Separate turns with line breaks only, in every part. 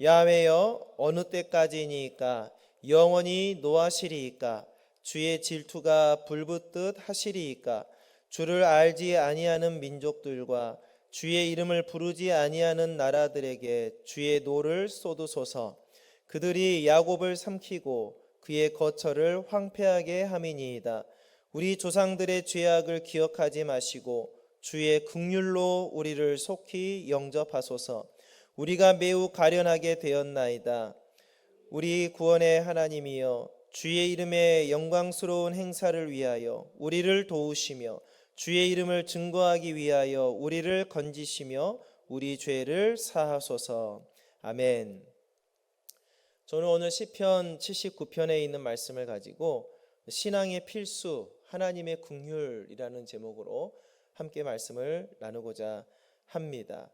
야훼여 어느 때까지니까 영원히 노하시리이까 주의 질투가 불붙듯 하시리이까 주를 알지 아니하는 민족들과 주의 이름을 부르지 아니하는 나라들에게 주의 노를 쏟으소서. 그들이 야곱을 삼키고 그의 거처를 황폐하게 함이니이다. 우리 조상들의 죄악을 기억하지 마시고 주의 긍휼로 우리를 속히 영접하소서. 우리가 매우 가련하게 되었나이다. 우리 구원의 하나님이여 주의 이름의 영광스러운 행사를 위하여 우리를 도우시며 주의 이름을 증거하기 위하여 우리를 건지시며 우리 죄를 사하소서. 아멘. 저는 오늘 시편 79편에 있는 말씀을 가지고 신앙의 필수 하나님의 긍휼이라는 제목으로 함께 말씀을 나누고자 합니다.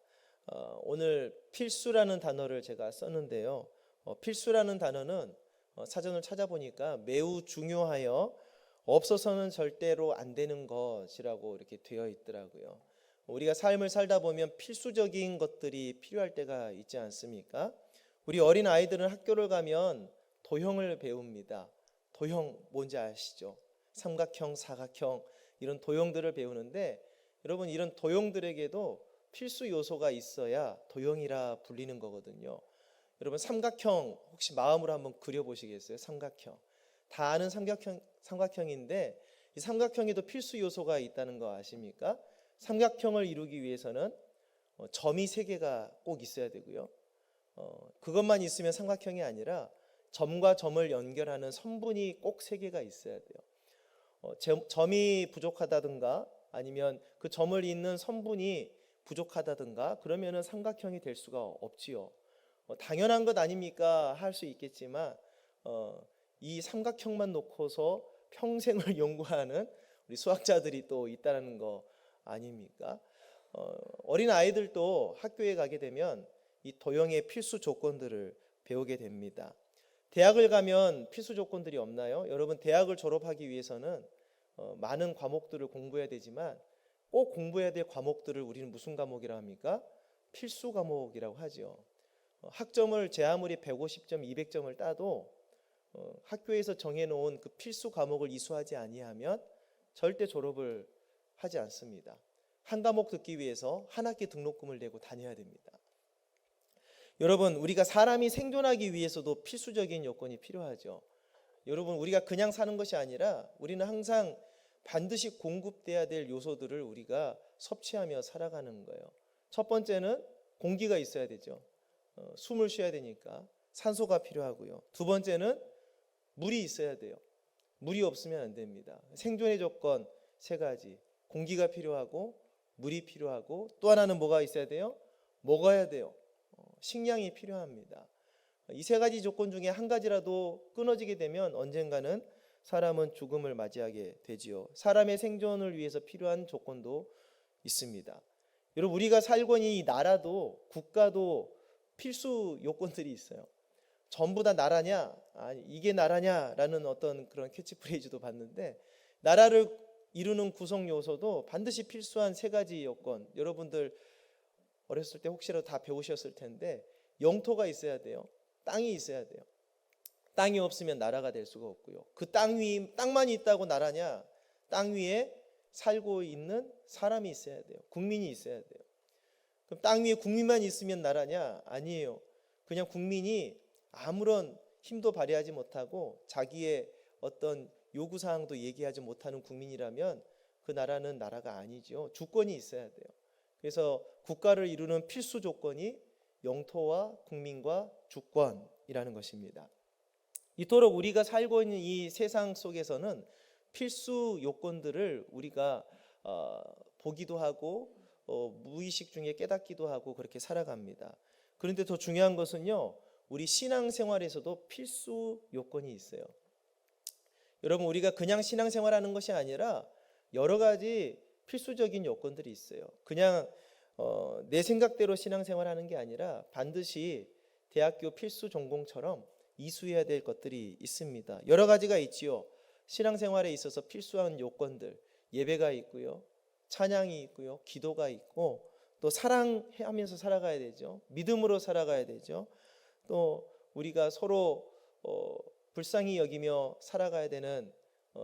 오늘 필수라는 단어를 제가 썼는데요. 필수라는 단어는 사전을 찾아보니까 매우 중요하여 없어서는 절대로 안 되는 것이라고 이렇게 되어 있더라고요. 우리가 삶을 살다 보면 필수적인 것들이 필요할 때가 있지 않습니까? 우리 어린 아이들은 학교를 가면 도형을 배웁니다. 도형 뭔지 아시죠? 삼각형, 사각형 이런 도형들을 배우는데 여러분 이런 도형들에게도 필수 요소가 있어야 도형이라 불리는 거거든요. 여러분 삼각형 혹시 마음으로 한번 그려보시겠어요? 삼각형. 다 아는 삼각형인데 이 삼각형에도 필수 요소가 있다는 거 아십니까? 삼각형을 이루기 위해서는 점이 3개가 꼭 있어야 되고요. 그것만 있으면 삼각형이 아니라 점과 점을 연결하는 선분이 꼭 3개가 있어야 돼요. 점이 부족하다든가 아니면 그 점을 잇는 선분이 부족하다든가 그러면은 삼각형이 될 수가 없지요. 당연한 것 아닙니까? 할 수 있겠지만 이 삼각형만 놓고서 평생을 연구하는 우리 수학자들이 또 있다는 거 아닙니까? 어린 아이들도 학교에 가게 되면 이 도형의 필수 조건들을 배우게 됩니다. 대학을 가면 필수 조건들이 없나요? 여러분 대학을 졸업하기 위해서는 많은 과목들을 공부해야 되지만 꼭 공부해야 될 과목들을 우리는 무슨 과목이라 합니까? 필수 과목이라고 하죠. 학점을 제 아무리 150점, 200점을 따도 학교에서 정해놓은 그 필수 과목을 이수하지 아니하면 절대 졸업을 하지 않습니다. 한 과목 듣기 위해서 한 학기 등록금을 내고 다녀야 됩니다. 여러분 우리가 사람이 생존하기 위해서도 필수적인 요건이 필요하죠. 여러분 우리가 그냥 사는 것이 아니라 우리는 항상 반드시 공급돼야 될 요소들을 우리가 섭취하며 살아가는 거예요. 첫 번째는 공기가 있어야 되죠. 숨을 쉬어야 되니까 산소가 필요하고요. 두 번째는 물이 있어야 돼요. 물이 없으면 안 됩니다. 생존의 조건 3가지. 공기가 필요하고 물이 필요하고 또 하나는 뭐가 있어야 돼요? 먹어야 돼요. 식량이 필요합니다. 이 3가지 조건 중에 한 가지라도 끊어지게 되면 언젠가는 사람은 죽음을 맞이하게 되지요. 사람의 생존을 위해서 필요한 조건도 있습니다. 여러분 우리가 살고 있는 이 나라도 국가도 필수 요건들이 있어요. 전부 다 나라냐? 아니, 이게 나라냐라는 어떤 그런 캐치프레이즈도 봤는데 나라를 이루는 구성 요소도 반드시 필수한 3가지 요건. 여러분들 어렸을 때 혹시라도 다 배우셨을 텐데 영토가 있어야 돼요. 땅이 있어야 돼요. 땅이 없으면 나라가 될 수가 없고요. 그 땅만 있다고 나라냐? 땅 위에 살고 있는 사람이 있어야 돼요. 국민이 있어야 돼요. 그럼 땅 위에 국민만 있으면 나라냐? 아니에요. 그냥 국민이 아무런 힘도 발휘하지 못하고 자기의 어떤 요구사항도 얘기하지 못하는 국민이라면 그 나라는 나라가 아니죠. 주권이 있어야 돼요. 그래서 국가를 이루는 필수 조건이 영토와 국민과 주권이라는 것입니다. 이토록 우리가 살고 있는 이 세상 속에서는 필수 요건들을 우리가 보기도 하고 무의식 중에 깨닫기도 하고 그렇게 살아갑니다. 그런데 더 중요한 것은요, 우리 신앙생활에서도 필수 요건이 있어요. 여러분 우리가 그냥 신앙생활하는 것이 아니라 여러 가지 필수적인 요건들이 있어요. 그냥 내 생각대로 신앙생활하는 게 아니라 반드시 대학교 필수 전공처럼 이수해야 될 것들이 있습니다. 여러 가지가 있지요. 신앙생활에 있어서 필수한 요건들, 예배가 있고요, 찬양이 있고요, 기도가 있고 또 사랑하면서 살아가야 되죠. 믿음으로 살아가야 되죠. 또 우리가 서로 불쌍히 여기며 살아가야 되는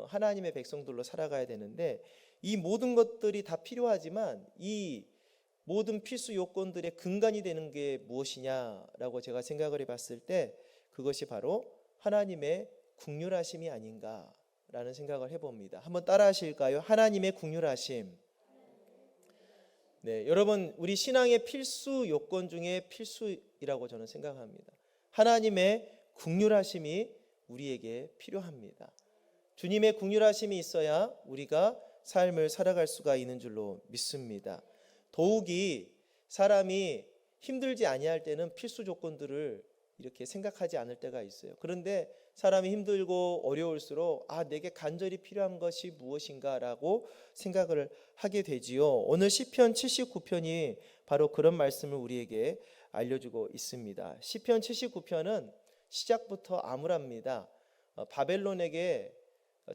하나님의 백성들로 살아가야 되는데, 이 모든 것들이 다 필요하지만 이 모든 필수 요건들의 근간이 되는 게 무엇이냐라고 제가 생각을 해봤을 때 그것이 바로 하나님의 긍휼하심이 아닌가라는 생각을 해봅니다. 한번 따라 하실까요? 하나님의 긍휼하심. 네, 여러분, 우리 신앙의 필수 요건 중에 필수이라고 저는 생각합니다. 하나님의 긍휼하심이 우리에게 필요합니다. 주님의 긍휼하심이 있어야 우리가 삶을 살아갈 수가 있는 줄로 믿습니다. 더욱이 사람이 힘들지 아니할 때는 필수 조건들을 이렇게 생각하지 않을 때가 있어요. 그런데 사람이 힘들고 어려울수록 내게 간절히 필요한 것이 무엇인가라고 생각을 하게 되지요. 오늘 시편 79편이 바로 그런 말씀을 우리에게 알려주고 있습니다. 시편 79편은 시작부터 암울합니다. 바벨론에게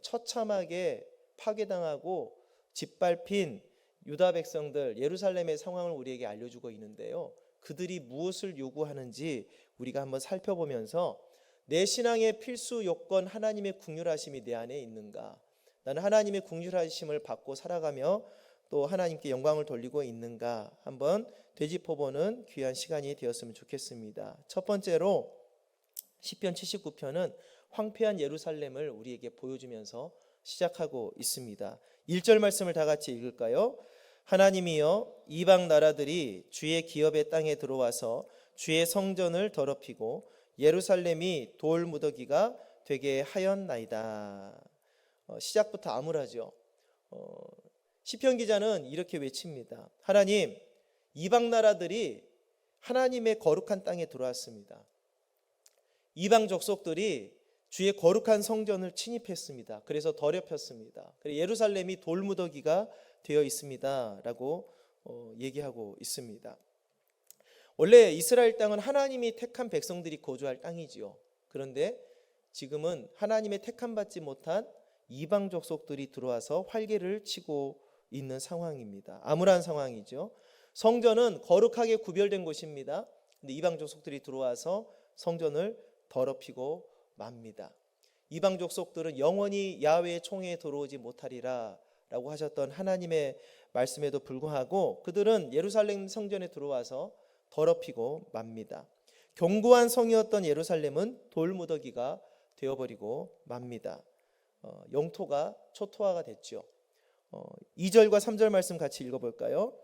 처참하게 파괴당하고 짓밟힌 유다 백성들, 예루살렘의 상황을 우리에게 알려주고 있는데요. 그들이 무엇을 요구하는지 우리가 한번 살펴보면서 내 신앙의 필수 요건 하나님의 긍휼하심이 내 안에 있는가, 나는 하나님의 긍휼하심을 받고 살아가며 또 하나님께 영광을 돌리고 있는가 한번 되짚어보는 귀한 시간이 되었으면 좋겠습니다. 첫 번째로 시편 79편은 황폐한 예루살렘을 우리에게 보여주면서 시작하고 있습니다. 1절 말씀을 다 같이 읽을까요? 하나님이여, 이방 나라들이 주의 기업의 땅에 들어와서 주의 성전을 더럽히고 예루살렘이 돌 무더기가 되게 하였나이다. 시작부터 암울하죠. 시편 기자는 이렇게 외칩니다. 하나님, 이방 나라들이 하나님의 거룩한 땅에 들어왔습니다. 이방 족속들이 주의 거룩한 성전을 침입했습니다. 그래서 더럽혔습니다. 그래서 예루살렘이 돌무더기가 되어 있습니다 라고 얘기하고 있습니다. 원래 이스라엘 땅은 하나님이 택한 백성들이 거주할 땅이지요. 그런데 지금은 하나님의 택함받지 못한 이방 족속들이 들어와서 활개를 치고 있는 상황입니다. 암울한 상황이죠. 성전은 거룩하게 구별된 곳입니다. 근데 이방 족속들이 들어와서 성전을 더럽히고 맙니다. 이방 족속들은 영원히 야훼의 총회에 들어오지 못하리라 라고 하셨던 하나님의 말씀에도 불구하고 그들은 예루살렘 성전에 들어와서 더럽히고 맙니다. 견고한 성이었던 예루살렘은 돌무더기가 되어버리고 맙니다. 영토가 초토화가 됐죠. 2절과 3절 말씀 같이 읽어볼까요?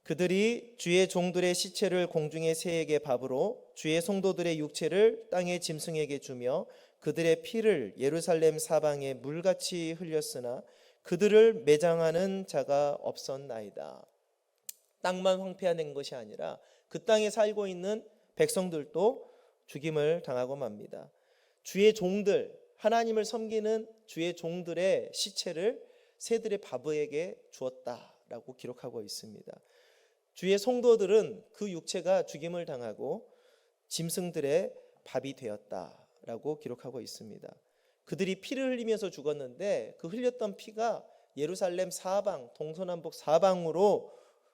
그들이 주의 종들의 시체를 공중의 새에게 밥으로 주의 성도들의 육체를 땅의 짐승에게 주며 그들의 피를 예루살렘 사방에 물같이 흘렸으나 그들을 매장하는 자가 없었나이다. 땅만 황폐화된 것이 아니라 그 땅에 살고 있는 백성들도 죽임을 당하고 맙니다. 주의 종들, 하나님을 섬기는 주의 종들의 시체를 새들의 밥에게 주었다라고 기록하고 있습니다. 주의 성도들은 그 육체가 죽임을 당하고 짐승들의 밥이 되었다라고 기록하고 있습니다. 그들이 피를 흘리면서 죽었는데 그 흘렸던 피가 예루살렘 사방, 동서남북 사방으로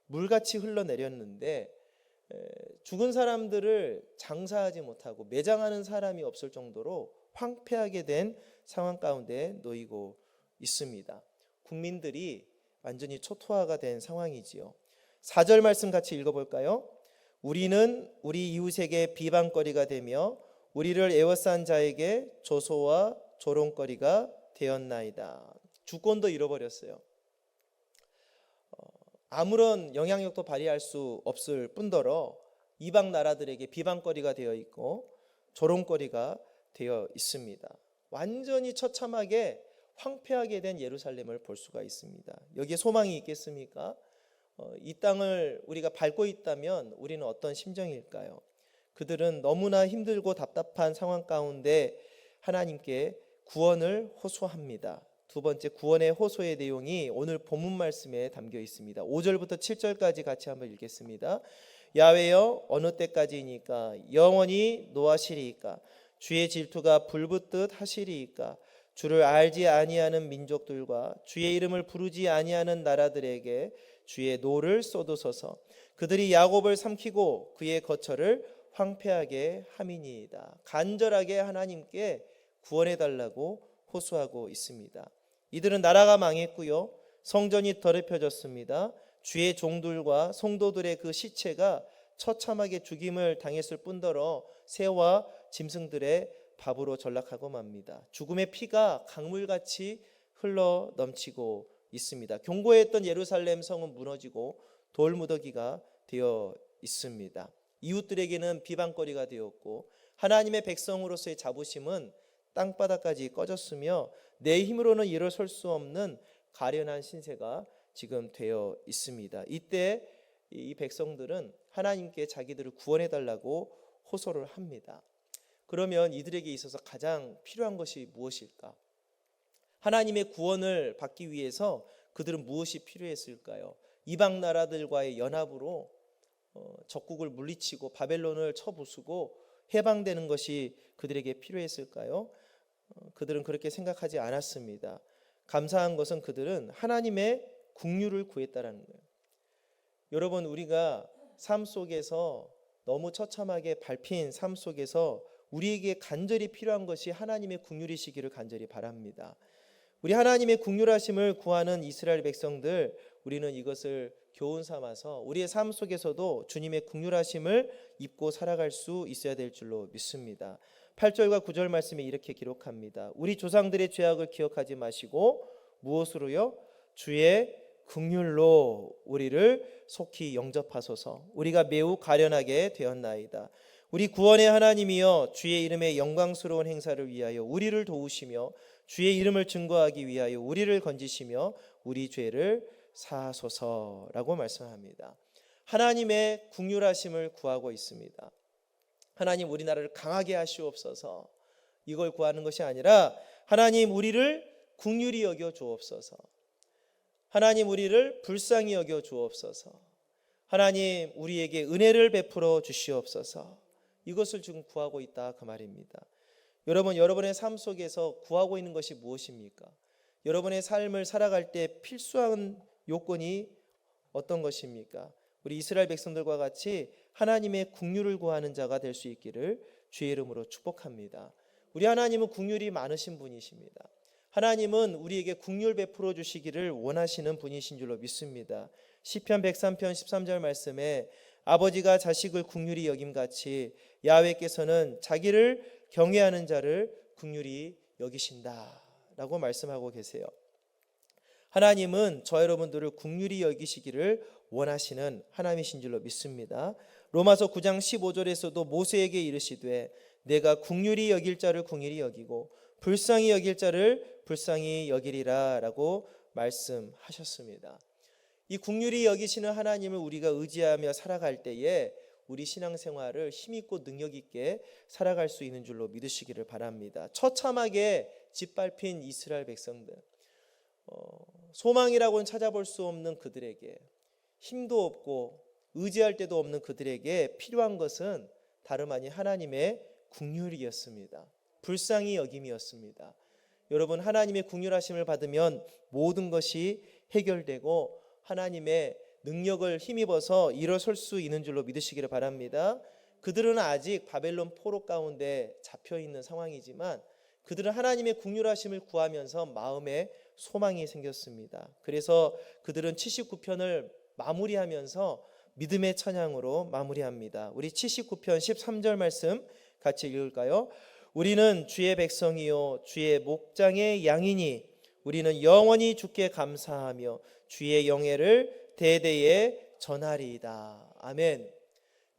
물같이 흘러내렸는데 죽은 사람들을 장사하지 못하고 매장하는 사람이 없을 정도로 황폐하게 된 상황 가운데 놓이고 있습니다. 국민들이 완전히 초토화가 된 상황이지요. 4절 말씀 같이 읽어볼까요? 우리는 우리 이웃에게 비방거리가 되며 우리를 애워싼 자에게 조소와 조롱거리가 되었나이다. 주권도 잃어버렸어요. 아무런 영향력도 발휘할 수 없을 뿐더러 이방 나라들에게 비방거리가 되어 있고 조롱거리가 되어 있습니다. 완전히 처참하게 황폐하게 된 예루살렘을 볼 수가 있습니다. 여기에 소망이 있겠습니까? 이 땅을 우리가 밟고 있다면 우리는 어떤 심정일까요? 그들은 너무나 힘들고 답답한 상황 가운데 하나님께 구원을 호소합니다. 두 번째 구원의 호소의 내용이 오늘 본문 말씀에 담겨 있습니다. 5절부터 7절까지 같이 한번 읽겠습니다. 야훼여, 어느 때까지이니까 영원히 노하시리이까 주의 질투가 불붙듯 하시리이까 주를 알지 아니하는 민족들과 주의 이름을 부르지 아니하는 나라들에게 주의 노를 쏟으소서. 그들이 야곱을 삼키고 그의 거처를 황폐하게 함이니이다. 간절하게 하나님께 구원해달라고 호소하고 있습니다. 이들은 나라가 망했고요, 성전이 더럽혀졌습니다. 주의 종들과 성도들의 그 시체가 처참하게 죽임을 당했을 뿐더러 새와 짐승들의 밥으로 전락하고 맙니다. 죽음의 피가 강물같이 흘러 넘치고 있습니다. 견고했던 예루살렘 성은 무너지고 돌무더기가 되어 있습니다. 이웃들에게는 비방거리가 되었고 하나님의 백성으로서의 자부심은 땅바닥까지 꺼졌으며 내 힘으로는 일어설 수 없는 가련한 신세가 지금 되어 있습니다. 이때 이 백성들은 하나님께 자기들을 구원해 달라고 호소를 합니다. 그러면 이들에게 있어서 가장 필요한 것이 무엇일까? 하나님의 구원을 받기 위해서 그들은 무엇이 필요했을까요? 이방 나라들과의 연합으로 적국을 물리치고 바벨론을 쳐부수고 해방되는 것이 그들에게 필요했을까요? 그들은 그렇게 생각하지 않았습니다. 감사한 것은 그들은 하나님의 긍휼을 구했다라는 거예요. 여러분, 우리가 삶 속에서 너무 처참하게 밟힌 삶 속에서 우리에게 간절히 필요한 것이 하나님의 긍휼이시기를 간절히 바랍니다. 우리 하나님의 긍휼하심을 구하는 이스라엘 백성들, 우리는 이것을 교훈 삼아서 우리의 삶 속에서도 주님의 긍휼하심을 입고 살아갈 수 있어야 될 줄로 믿습니다. 8절과 9절 말씀에 이렇게 기록합니다. 우리 조상들의 죄악을 기억하지 마시고 무엇으로요? 주의 긍휼로 우리를 속히 영접하소서. 우리가 매우 가련하게 되었나이다. 우리 구원의 하나님이여, 주의 이름의 영광스러운 행사를 위하여 우리를 도우시며 주의 이름을 증거하기 위하여 우리를 건지시며 우리 죄를 사하소서라고 말씀합니다. 하나님의 긍휼하심을 구하고 있습니다. 하나님, 우리나라를 강하게 하시옵소서, 이걸 구하는 것이 아니라 하나님, 우리를 긍휼히 여겨 주옵소서. 하나님, 우리를 불쌍히 여겨 주옵소서. 하나님, 우리에게 은혜를 베풀어 주시옵소서. 이것을 지금 구하고 있다, 그 말입니다. 여러분, 여러분의 삶 속에서 구하고 있는 것이 무엇입니까? 여러분의 삶을 살아갈 때 필수한 요건이 어떤 것입니까? 우리 이스라엘 백성들과 같이 하나님의 긍휼을 구하는 자가 될 수 있기를 주의 이름으로 축복합니다. 우리 하나님은 긍휼이 많으신 분이십니다. 하나님은 우리에게 긍휼 베풀어 주시기를 원하시는 분이신 줄로 믿습니다. 시편 103편 13절 말씀에 아버지가 자식을 긍휼히 여김같이 야훼께서는 자기를 경외하는 자를 긍휼히 여기신다라고 말씀하고 계세요. 하나님은 저 여러분들을 긍휼히 여기시기를 원하시는 하나님이신 줄로 믿습니다. 로마서 9장 15절에서도 모세에게 이르시되 내가 긍휼히 여길 자를 긍휼히 여기고 불쌍히 여길 자를 불쌍히 여기리라 라고 말씀하셨습니다. 이 긍휼히 여기시는 하나님을 우리가 의지하며 살아갈 때에 우리 신앙생활을 힘있고 능력있게 살아갈 수 있는 줄로 믿으시기를 바랍니다. 처참하게 짓밟힌 이스라엘 백성들, 소망이라고는 찾아볼 수 없는 그들에게, 힘도 없고 의지할 데도 없는 그들에게 필요한 것은 다름 아닌 하나님의 긍휼이었습니다. 불쌍히 여김이었습니다. 여러분, 하나님의 긍휼하심을 받으면 모든 것이 해결되고 하나님의 능력을 힘입어서 일어설 수 있는 줄로 믿으시기를 바랍니다. 그들은 아직 바벨론 포로 가운데 잡혀있는 상황이지만 그들은 하나님의 긍휼하심을 구하면서 마음에 소망이 생겼습니다. 그래서 그들은 79편을 마무리하면서 믿음의 찬양으로 마무리합니다. 우리 79편 13절 말씀 같이 읽을까요? 우리는 주의 백성이요 주의 목장의 양이니 우리는 영원히 주께 감사하며 주의 영예를 대대에 전하리이다. 아멘.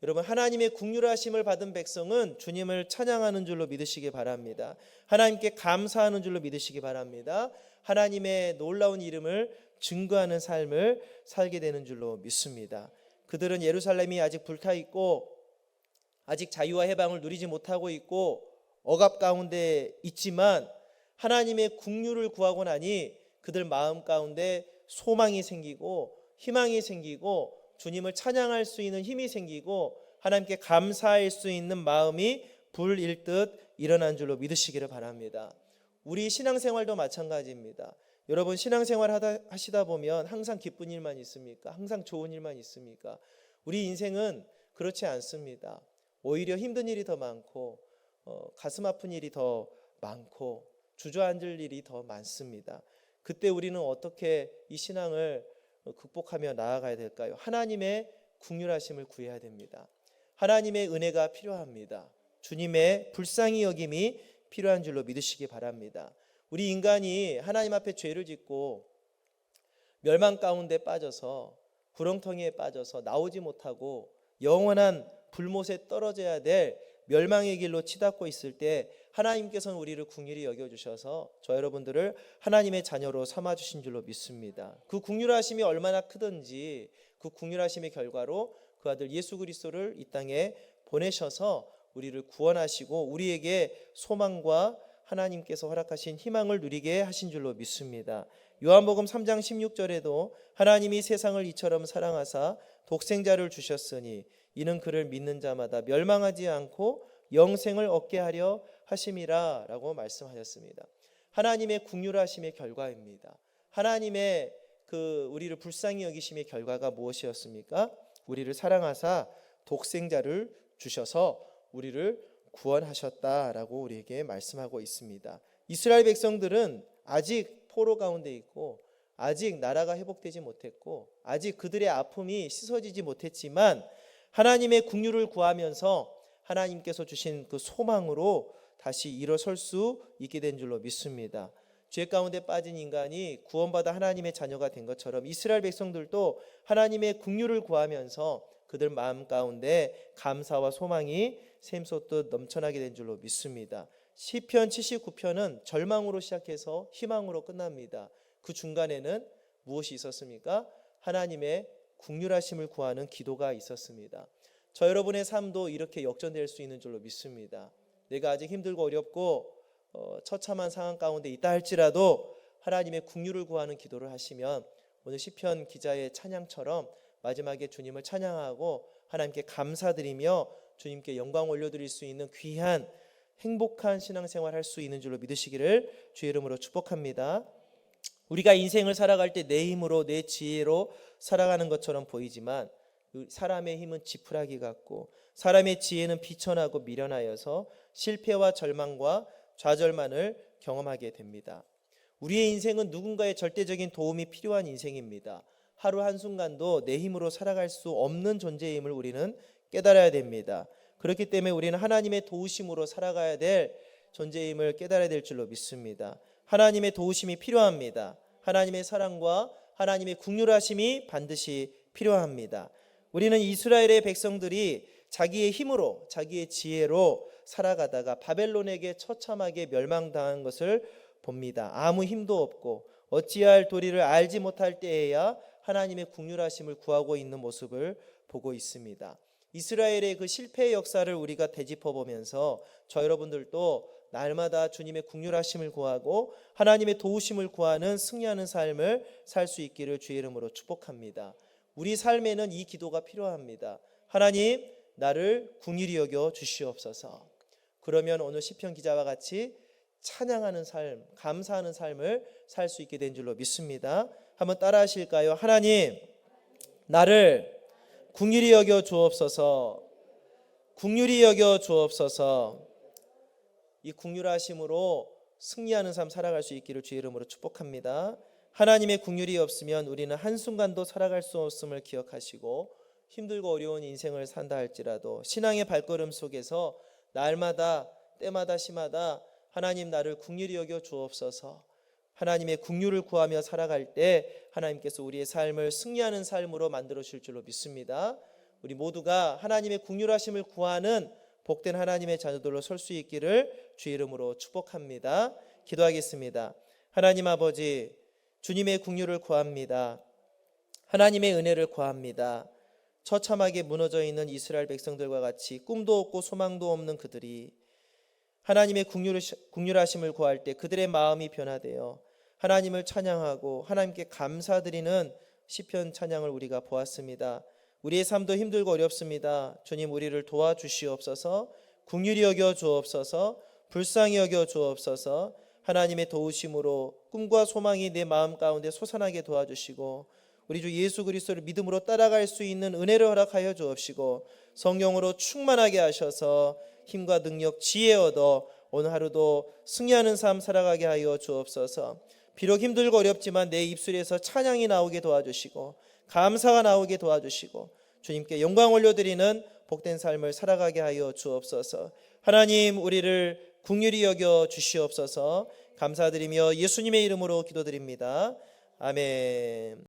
여러분, 하나님의 긍휼하심을 받은 백성은 주님을 찬양하는 줄로 믿으시기 바랍니다. 하나님께 감사하는 줄로 믿으시기 바랍니다. 하나님의 놀라운 이름을 증거하는 삶을 살게 되는 줄로 믿습니다. 그들은 예루살렘이 아직 불타있고 아직 자유와 해방을 누리지 못하고 있고 억압 가운데 있지만 하나님의 긍휼을 구하고 나니 그들 마음 가운데 소망이 생기고 희망이 생기고 주님을 찬양할 수 있는 힘이 생기고 하나님께 감사할 수 있는 마음이 불일듯 일어난 줄로 믿으시기를 바랍니다. 우리 신앙생활도 마찬가지입니다. 여러분, 신앙생활 하시다 보면 항상 기쁜 일만 있습니까? 항상 좋은 일만 있습니까? 우리 인생은 그렇지 않습니다. 오히려 힘든 일이 더 많고 가슴 아픈 일이 더 많고 주저앉을 일이 더 많습니다. 그때 우리는 어떻게 이 신앙을 극복하며 나아가야 될까요? 하나님의 긍휼하심을 구해야 됩니다. 하나님의 은혜가 필요합니다. 주님의 불쌍히 여김이 필요한 줄로 믿으시기 바랍니다. 우리 인간이 하나님 앞에 죄를 짓고 멸망 가운데 빠져서 구렁텅이에 빠져서 나오지 못하고 영원한 불못에 떨어져야 될 멸망의 길로 치닫고 있을 때 하나님께서는 우리를 긍휼히 여겨주셔서 저 여러분들을 하나님의 자녀로 삼아주신 줄로 믿습니다. 그 긍휼하심이 얼마나 크든지 그 긍휼하심의 결과로 그 아들 예수 그리스도를 이 땅에 보내셔서 우리를 구원하시고 우리에게 소망과 하나님께서 허락하신 희망을 누리게 하신 줄로 믿습니다. 요한복음 3장 16절에도 하나님이 세상을 이처럼 사랑하사 독생자를 주셨으니 이는 그를 믿는 자마다 멸망하지 않고 영생을 얻게 하려 하심이라 라고 말씀하셨습니다. 하나님의 긍휼하심의 결과입니다. 하나님의 우리를 불쌍히 여기심의 결과가 무엇이었습니까? 우리를 사랑하사 독생자를 주셔서 우리를 구원하셨다라고 우리에게 말씀하고 있습니다. 이스라엘 백성들은 아직 포로 가운데 있고 아직 나라가 회복되지 못했고 아직 그들의 아픔이 씻어지지 못했지만 하나님의 긍휼을 구하면서 하나님께서 주신 그 소망으로 다시 일어설 수 있게 된 줄로 믿습니다. 죄 가운데 빠진 인간이 구원받아 하나님의 자녀가 된 것처럼 이스라엘 백성들도 하나님의 긍휼을 구하면서 그들 마음 가운데 감사와 소망이 샘솟듯 넘쳐나게 된 줄로 믿습니다. 시편 79편은 절망으로 시작해서 희망으로 끝납니다. 그 중간에는 무엇이 있었습니까? 하나님의 긍휼하심을 구하는 기도가 있었습니다. 저 여러분의 삶도 이렇게 역전될 수 있는 줄로 믿습니다. 내가 아직 힘들고 어렵고 처참한 상황 가운데 있다 할지라도 하나님의 긍휼을 구하는 기도를 하시면 오늘 시편 기자의 찬양처럼 마지막에 주님을 찬양하고 하나님께 감사드리며 주님께 영광 올려드릴 수 있는 귀한 행복한 신앙생활 할 수 있는 줄로 믿으시기를 주의 이름으로 축복합니다. 우리가 인생을 살아갈 때 내 힘으로 내 지혜로 살아가는 것처럼 보이지만 사람의 힘은 지푸라기 같고 사람의 지혜는 비천하고 미련하여서 실패와 절망과 좌절만을 경험하게 됩니다. 우리의 인생은 누군가의 절대적인 도움이 필요한 인생입니다. 하루 한순간도 내 힘으로 살아갈 수 없는 존재임을 우리는 깨달아야 됩니다. 그렇기 때문에 우리는 하나님의 도우심으로 살아가야 될 존재임을 깨달아야 될 줄로 믿습니다. 하나님의 도우심이 필요합니다. 하나님의 사랑과 하나님의 긍휼하심이 반드시 필요합니다. 우리는 이스라엘의 백성들이 자기의 힘으로 자기의 지혜로 살아가다가 바벨론에게 처참하게 멸망당한 것을 봅니다. 아무 힘도 없고 어찌할 도리를 알지 못할 때에야 하나님의 긍휼하심을 구하고 있는 모습을 보고 있습니다. 이스라엘의 그 실패의 역사를 우리가 되짚어 보면서 저 여러분들도 날마다 주님의 긍휼하심을 구하고 하나님의 도우심을 구하는 승리하는 삶을 살 수 있기를 주의 이름으로 축복합니다. 우리 삶에는 이 기도가 필요합니다. 하나님, 나를 긍휼히 여겨 주시옵소서. 그러면 오늘 시편 기자와 같이 찬양하는 삶, 감사하는 삶을 살 수 있게 된 줄로 믿습니다. 한번 따라 하실까요? 하나님, 나를 긍휼히 여겨 주옵소서. 긍휼히 여겨 주옵소서. 이 긍휼하심으로 승리하는 삶 살아갈 수 있기를 주의 이름으로 축복합니다. 하나님의 긍휼이 없으면 우리는 한순간도 살아갈 수 없음을 기억하시고 힘들고 어려운 인생을 산다 할지라도 신앙의 발걸음 속에서 날마다 때마다 시마다 하나님 나를 긍휼히 여겨 주옵소서. 하나님의 긍휼을 구하며 살아갈 때 하나님께서 우리의 삶을 승리하는 삶으로 만들어 주실 줄로 믿습니다. 우리 모두가 하나님의 긍휼하심을 구하는 복된 하나님의 자녀들로 설 수 있기를 주의 이름으로 축복합니다. 기도하겠습니다. 하나님 아버지, 주님의 긍휼을 구합니다. 하나님의 은혜를 구합니다. 처참하게 무너져 있는 이스라엘 백성들과 같이 꿈도 없고 소망도 없는 그들이 하나님의 긍휼하심을 구할 때 그들의 마음이 변화되어 하나님을 찬양하고 하나님께 감사드리는 시편 찬양을 우리가 보았습니다. 우리의 삶도 힘들고 어렵습니다. 주님, 우리를 도와주시옵소서. 긍휼히 여겨 주옵소서. 불쌍히 여겨 주옵소서. 하나님의 도우심으로 꿈과 소망이 내 마음 가운데 솟아나게 도와주시고 우리 주 예수 그리스도를 믿음으로 따라갈 수 있는 은혜를 허락하여 주옵시고 성령으로 충만하게 하셔서 힘과 능력, 지혜 얻어 오늘 하루도 승리하는 삶 살아가게 하여 주옵소서. 비록 힘들고 어렵지만 내 입술에서 찬양이 나오게 도와주시고 감사가 나오게 도와주시고 주님께 영광 올려드리는 복된 삶을 살아가게 하여 주옵소서. 하나님, 우리를 긍휼히 여겨 주시옵소서. 감사드리며 예수님의 이름으로 기도드립니다. 아멘.